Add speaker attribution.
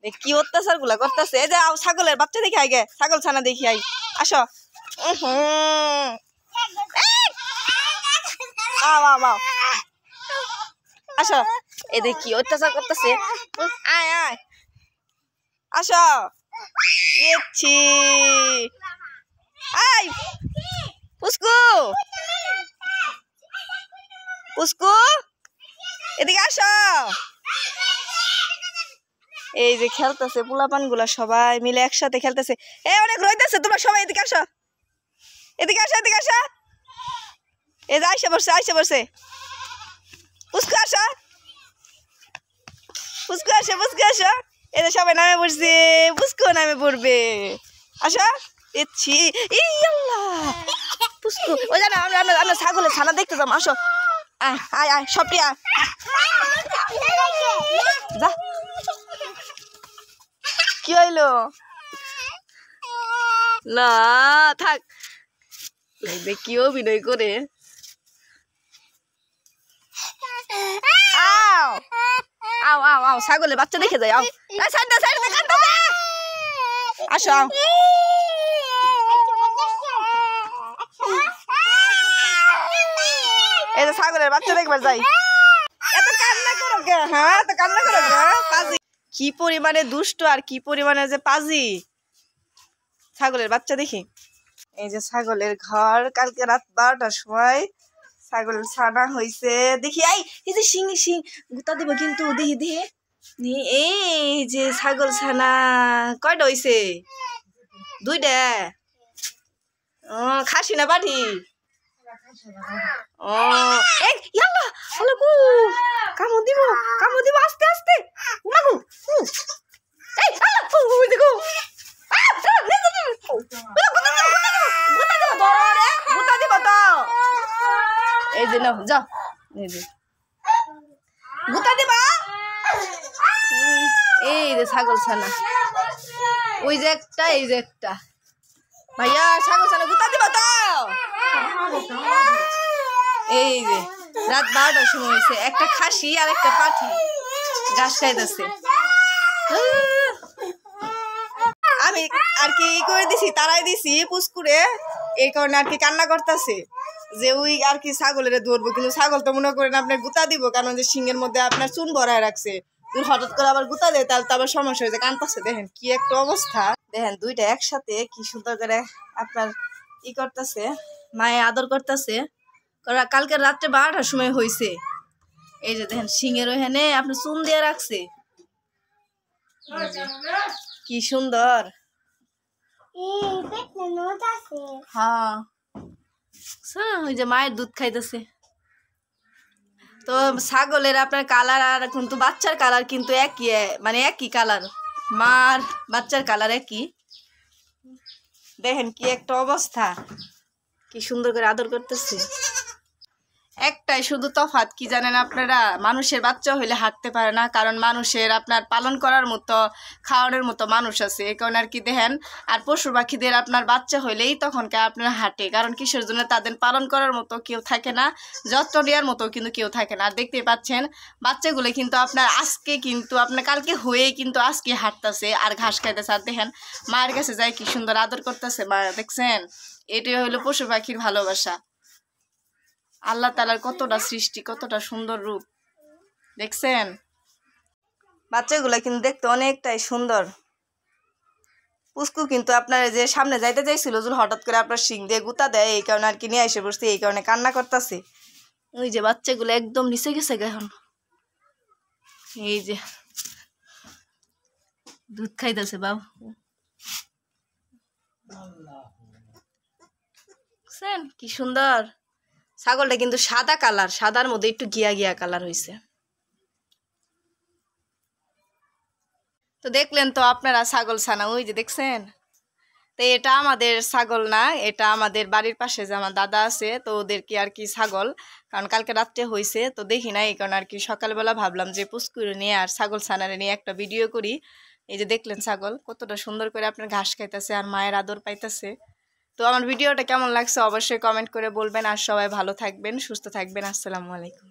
Speaker 1: দেখ কি অত্যাচার গুলা করতেছে। এই যে ছাগলের বাচ্চা দেখি আগে, ছাগল ছানা দেখি আই, আসো। আসো, এই দেখ কি অত্যাচার করতেছে। আয় আয়, আসো। এছি আই পুস্কু, পুস্কু এদিকে আসো। এই যে খেলতেছে পোলাপান গুলা সবাই মিলে একসাথে খেলতেছে। এই অনেক রইতেছে, তোমরা সবাই এদিকে আসো, এদিকে আসো, এদিকে আসো। এই যে আইসা বসছে পুস্কু আসো, পুস্কু আসো, পুস্কু আসো। এই যে সবাই নামে পড়ছে, পুস্কু নামে পড়বে, আসো। এছি পুস্কু, ওই জানো আমরা ছাগলের ছানা দেখতে যাবো, আসো। আয় আয় আয় সবটি আয়, যা। কি হইলো না, থাক। কি অভিনয় করে। আও আও আও, ছাগলের বাচ্চা দেখে যায়, আও। আসো, এই যে ছাগলের বাচ্চা দেখবার যাই। এত কান্না করো কে? হ্যাঁ, এত কান্না করো কে? পাজি কি পরিমাণে দুষ্ট আর কি পরিমাণে যে পাজি। ছাগলের বাচ্চা দেখি। এই যে ছাগলের ঘর, কালকে রাত 12টার সময় ছাগলের ছানা হয়েছে দেখি। এই যে শিং গুতা দিব কিন্তু, দেখি দেখি। এই যে ছাগল ছানা কয়টা হয়েছে? 2টা। ও খাসি না পাঠি? ও কামড় দিব আস্তে আস্তে। এই যে নাও যাও, এই যে গুতা দিবা। এই যে ছাগল ছানা, ওই যে একটা, এই যে একটা। ভাইয়া ছাগল ছানা গুতা দিবা তো। এই যে রাত 12টার সময় হয়েছে, একটা খাসি আর একটা পাঠি ঘাস খাইতেছে। আমি আর কি করে দিছি, তারাই দিছি পুস্কুরে, এই কারণে আর কি কান্না করতেছে যে ওই আর কি ছাগলের ধরবো, কিন্তু ছাগল তো মনে করেন আপনার গুতা দিব, কারণ যে শিঙের মধ্যে আপনার চুন ভরায় রাখছে। হঠাৎ করে আবার গুতা দেয়, তাহলে তো আবার সমস্যা হয়েছে, কানতেছে। দেখেন কি একটা অবস্থা, দেখেন দুইটা একসাথে কি সুন্দর করে আপনার করতেছে, মায়ে আদর করতেছে। কালকে রাত্রে 12টার সময় হয়েছে। এই যে দেখেন শিঙের ওখানে আপনার চুন দিয়ে রাখছে, কি সুন্দর। হ্যাঁ, ওই যে মায়ের দুধ খাইতেছে। তো ছাগলের আপনার কালার আর কিন্তু বাচ্চার কালার কিন্তু একই, মানে একই কালার, মার বাচ্চার কালার একই। দেখেন কি একটা অবস্থা, কি সুন্দর করে আদর করতেছে। একটাই শুধু তফাৎ কি জানেন আপনারা, মানুষের বাচ্চা হইলে হাঁটতে পারে না, কারণ মানুষের আপনার পালন করার মতো খাওয়ানোর মতো মানুষ আছে, এই কারণে আর কি দেখেন। আর পশু পাখিদের আপনার বাচ্চা হইলেই তখনকার আপনার হাঁটে, কারণ কিসের জন্য, তাদের পালন করার মতো কেউ থাকে না, যত্ন নেওয়ার মতো কিন্তু কেউ থাকে না। আর দেখতেই পাচ্ছেন বাচ্চাগুলো কিন্তু আপনার আজকে কিন্তু আপনার কালকে হয়ে কিন্তু আজকে হাঁটতেছে আর ঘাস খাইতেছে। আর দেখেন মায়ের কাছে যায় কি সুন্দর আদর করতেছে মা, দেখছেন? এটাই হইলো পশু পাখির ভালোবাসা। আল্লাহ তাআলার কতটা সৃষ্টি, কতটা সুন্দর রূপ, দেখছেন? বাচ্চাগুলা কিন্তু দেখতে অনেকটাই সুন্দর। পুস্কু কিন্তু আপনার যে সামনে যাইতে চাইছিল, হঠাৎ করে আপনার শিং দিয়ে গুতা দেয়, এই কারণে আর কি নিয়ে এসে বসছে, এই কারণে কান্না করতেছে। ওই যে বাচ্চাগুলো একদম নিচে গেছে এখন, এই যে দুধ খাইতেছে বাবু, দেখছেন কি সুন্দর। ছাগলটা কিন্তু সাদা কালার, সাদার মধ্যে একটু গিয়া গিয়া কালার হয়েছে। তো দেখলেন তো আপনারা ছাগল ছানা, ওই যে দেখছেন। তো এটা আমাদের ছাগল না, এটা আমাদের বাড়ির পাশে যে আমার দাদা আছে, তো ওদেরকে আর কি ছাগল, কারণ কালকে রাত্রে হয়েছে, তো দেখি না, এই কারণে আর কি সকালবেলা ভাবলাম যে পুস্কুরে নিয়ে আর ছাগল ছানারে নিয়ে একটা ভিডিও করি। এই যে দেখলেন ছাগল কতটা সুন্দর করে আপনার ঘাস খাইতেছে আর মায়ের আদর পাইতেছে। তো আমার ভিডিওটা কেমন লাগছে অবশ্যই কমেন্ট করে বলবেন, আর সবাই ভালো থাকবেন, সুস্থ থাকবেন। আসসালামু আলাইকুম।